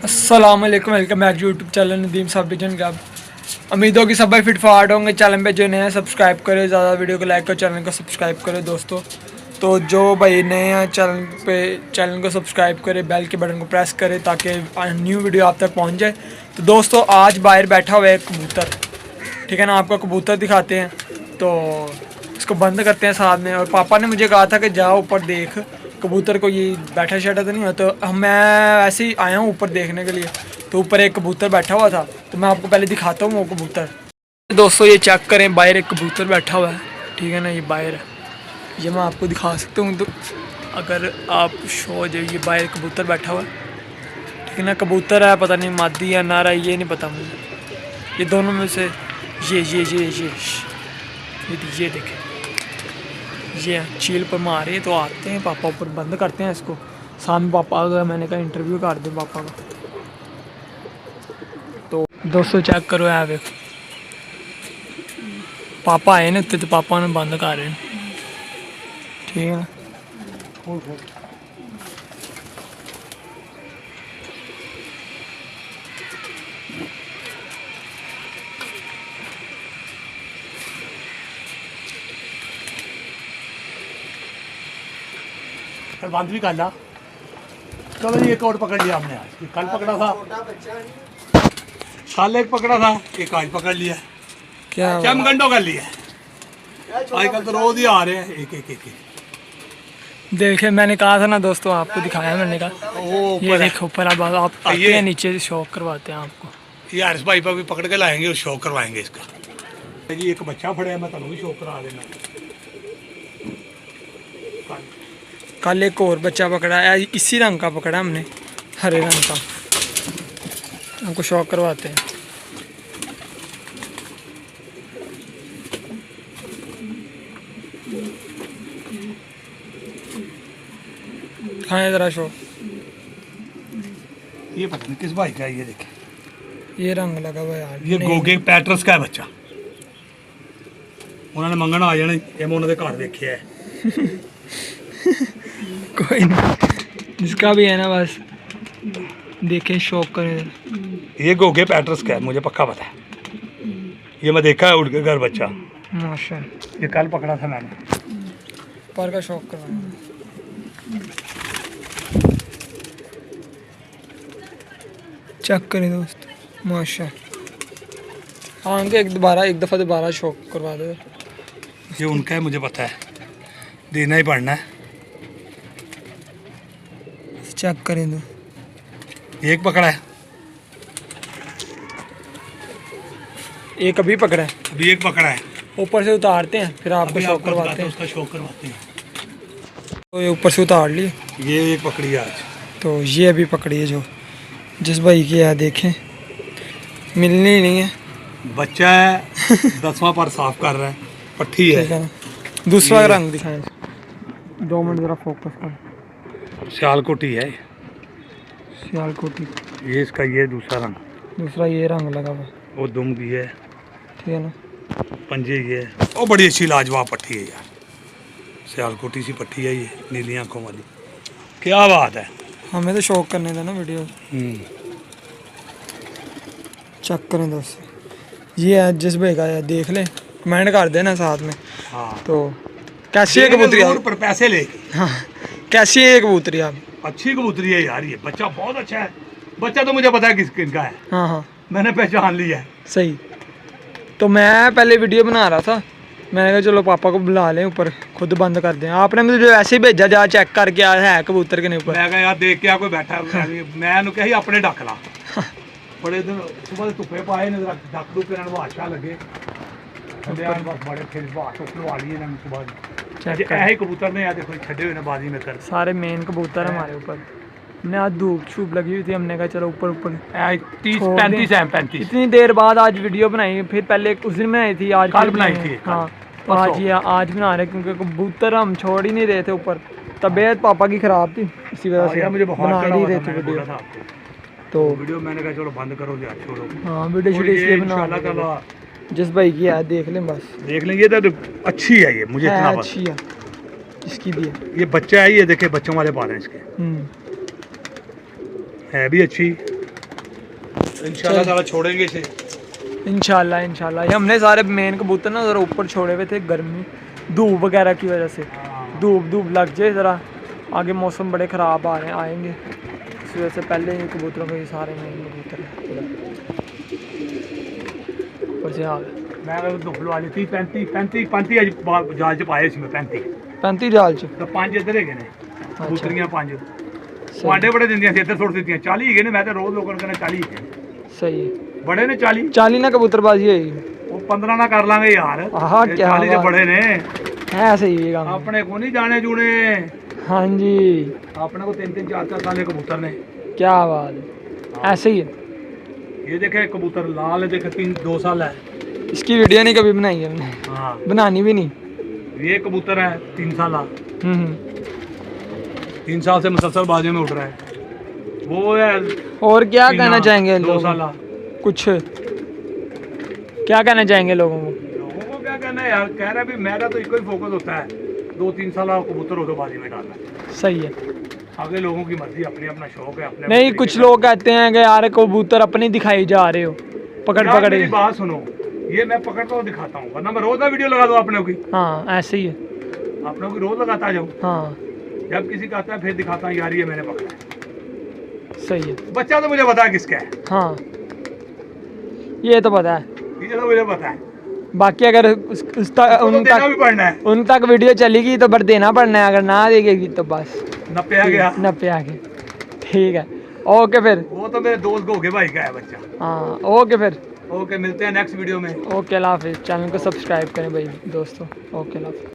अस्सलामुअलैकुम, welcome back to YouTube channel Nadeem सबडिजन का। उम्मीद हो कि सब भाई फिट फाट होंगे। चैनल पे जो नए हैं सब्सक्राइब करें, ज़्यादा वीडियो को लाइक करो, चैनल को सब्सक्राइब करें दोस्तों। तो जो भाई नए हैं चैनल को सब्सक्राइब करें, बेल के बटन को प्रेस करें ताकि न्यू वीडियो आप तक पहुँच जाए। तो दोस्तों आज बाहर बैठा हुआ है कबूतर, ठीक है ना। आपको कबूतर दिखाते हैं, तो इसको बंद करते हैं साथ में। और पापा ने मुझे कहा था कि जाओ ऊपर देख कबूतर को, ये बैठा शैठा तो नहीं हो। तो मैं ऐसे ही आया हूँ ऊपर देखने के लिए। तो ऊपर एक कबूतर बैठा हुआ था, तो मैं आपको पहले दिखाता हूँ वो कबूतर। दोस्तों ये चेक करें, बाहर एक कबूतर बैठा हुआ है, ठीक है ना। ये बाहर है, ये मैं आपको दिखा सकता हूँ। तो अगर आप शो हो जाए, ये बाहर कबूतर बैठा हुआ है, ठीक है ना। कबूतर है, पता नहीं मादी या नारा, ये नहीं पता मुझे। ये दोनों में से ये देखें, ये चील पर मारे। तो आते हैं पापा ऊपर, बंद करते हैं इसको। सामने पापा आ गया, मैंने कहा इंटरव्यू कर दे पापा का। तो दोस्तों चेक करो, है वे पापा आए ना उत्ते, तो पापा ने बंद कर रहे हैं, ठीक है ना। कल बंद भी कर ला। चलो जी, एक और पकड़ लिया हमने आज। कल पकड़ा था, कल एक पकड़ा था, एक आज पकड़ लिया। क्या चमगंडो कर लिया। आजकल तो रोज ही आ रहे हैं एक एक एक। देखे, मैंने कहा था ना दोस्तों, आपको दिखाया मैंने कहा। ये देखो ऊपर, अब आप आते हैं नीचे से शौक करवाते हैं आपको। ये हर्ष भाई पर भी पकड़ के लाएंगे और शौक करवाएंगे इसका। जी एक बच्चा फड़े है, मैं तुम भी शौक करा देना। कल एक और बच्चा पकड़ा है, इसी रंग का पकड़ा हमने, हरे रंग का। हमको शौक करवाते हैं। दिखाएं जरा शौक। ये पता नहीं किस भाई का है, ये देखे, ये रंग लगा हुआ है यार। ये गोगे पैटर्स का है बच्चा। उन्होंने मंगन आ जाने, ये मैं उन्होंने घर देखे है। कोई नहीं, जिसका भी है ना, बस देखें शौक करें। ये गोगे पैटर्स का है, मुझे पक्का पता है। ये मैं देखा है उड़ के घर बच्चा। माशाल्लाह, ये कल पकड़ा था मैंने। पर का शौक करवाना। चेक करें दोस्त, माशाल्लाह। हाँ, एक दफ़ा दोबारा शौक करवा दो। ये उनका है, मुझे पता है, देना ही पड़ना है। चेक करें दो। एक पकड़ा है, एक अभी पकड़ा है, अभी एक पकड़ा है। ऊपर से उतारते हैं, फिर आपको शौक करवाते हैं। उसका शौक करवाते हैं। तो ये ऊपर से उतार लिए। ये एक पकड़ी है आज। तो ये अभी पकड़ी है, जो जिस भाई की है, देखें मिलनी ही नहीं है। बच्चा है, 10वां पर साफ कर रहा है, पट्टी ठीक है है। ना। दूसरा रंग दिखाएं, 2 मिनट ज़रा फोकस कर। सियालकोटी है, सियालकोटी। ये इसका ये दूसरा रंग, दूसरा ये रंग लगा हुआ, वो दुम की है, ठीक है ना। पंजे ये है। वो बड़ी अच्छी लाजवाब पट्टी है यार, सियालकोटी सी पट्टी है ये, नीली आंखों वाली। क्या बात है। हमें तो शौक करने था ना वीडियो। चेक करें दोस्तों, ये है जिस भाई का है, देख लें, कमेंट कर देना साथ में। हाँ, तो कैसी है कबूतरी पर पैसे लेके। हाँ, कैसी है ये कबूतरी आप? अच्छी कबूतरी है यार, ये बच्चा बहुत अच्छा है। बच्चा तो मुझे पता है किनका है। हाँ हाँ, मैंने पहचान लिया है। सही। तो मैं पहले वीडियो बना रहा था, मैंने कहा चलो पापा को बुला लें ऊपर, खुद बंद कर दें। आपने मुझे ऐसे ही भेजा, जा चेक करके आया है कबूतर के नहीं ऊपर। मैं कहा यार देख के कोई बैठा मैं कहा अपने डक ला। बड़े दिन सुबह धुप्पे पाए ने, डक डुक अच्छा लगे बड़े, फिर लवा लिए सुबह। कबूतर ने देखो छड़े हुए बाजी में कर, सारे मेन कबूतर हमारे ऊपर। हमने आज धूप छूप लगी हुई थी, हमने कहा चलो ऊपर ऊपर 30-35 इतनी देर बाद आज वीडियो बनाई। फिर पहले उस दिन बनाई थी, आज कल बनाई थी। हाँ, आज बना रहे, क्योंकि कबूतर हम छोड़ ही नहीं रहे थे ऊपर। तबीयत पापा की खराब थी, इसी वजह से मुझे बना ही नहीं रहे थे वीडियो। तो वीडियो मैंने कहा चलो बंद करो यार, छोड़ो। हाँ, वीडियो इसलिए बना, जिस भाई की है देख लें, बस देख लें। ये तो अच्छी है, ये मुझे इतना अच्छी है, इसकी भी है। ये बच्चा है, ये देखे बच्चों वाले पाल हैं इसके, है भी अच्छी। इंशाल्लाह ताला छोड़ेंगे इसे। इंशाल्लाह इंशाल्लाह। ये हमने सारे मेन कबूतर ना ज़रा ऊपर छोड़े हुए थे, गर्मी धूप वगैरह की वजह से। धूप लग जाए ज़रा, आगे मौसम बड़े ख़राब आ रहे हैं, आएंगे, इस वजह से पहले ही कबूतरों के सारे मेन कबूतर हैं। ऊपर से आ गए। मैं अगर धुप लवा ली 35 अज जाल च पाए सी मैं 35 जाल च। तो 5 इधर है ने कबूतरियां 5 पांडे बड़े दिंदियां सी इधर सुट दित्तियां 40 है ने। मैं तो रोज लोगों ने कहना 40 है सही है। बड़े ने 40 ना कबूतरबाजी है वो 15 ना कर लांगे यार। आहा, ये क्या 40 तो बात। बड़े ने है सही है काम। अपने को नहीं जाने जूने। हाँ जी, अपने को 3 4 साल के कबूतर ने। क्या बात है, ऐसे ही है। ये देखे कबूतर लाल है, देखे 2 साल है। इसकी वीडियो नहीं कभी बनाई है हमने, हाँ बनानी भी नहीं। ये कबूतर है 3 साल। हम्म। 3 साल से मुसलसल बाजू में उड़ रहा है। वो है और क्या कहना चाहेंगे 2 लोग, साल। कुछ क्या कहना चाहेंगे लोगों को? लोगों को क्या कहना है यार, कह रहा है भी मेरा तो एक ही फोकस होता है 2-3 साल कबूतर हो तो बाजी में डालना। सही है। आगे लोगों की मर्जी, अपनी अपना शौक है अपने। नहीं, कुछ लोग कहते हैं कि यार कबूतर अपने दिखाई जा रहे हो, पकड़ यार पकड़ मेरी के। बात सुनो, ये मैं पकड़ता हूँ दिखाता हूँ, वरना मैं रोज ना वीडियो लगा दूँ अपने की। हाँ ऐसे ही है। अपनों की रोज लगाता जाऊँ। हाँ जब किसी का आता है फिर दिखाता हूँ यार ये मैंने पकड़ा है। सही है। बच्चा तो मुझे पता है किसका है, हाँ ये तो पता है। ये तो मुझे पता है। बाकी अगर उन तो देना भी तक पड़ना है। उन तक वीडियो चलेगी तो बट देना पड़ना है, अगर ना देगी तो बस नपे आ गया। नब्बे आगे। ठीक है, ओके फिर। वो तो मेरे दोस्त गोगे भाई का है बच्चा। हाँ ओके फिर। ओके, मिलते हैं नेक्स्ट वीडियो में। ओके अल्लाह हाफिज़। चैनल को सब्सक्राइब करें भाई दोस्तों। ओके अल्लाह हाफिज़।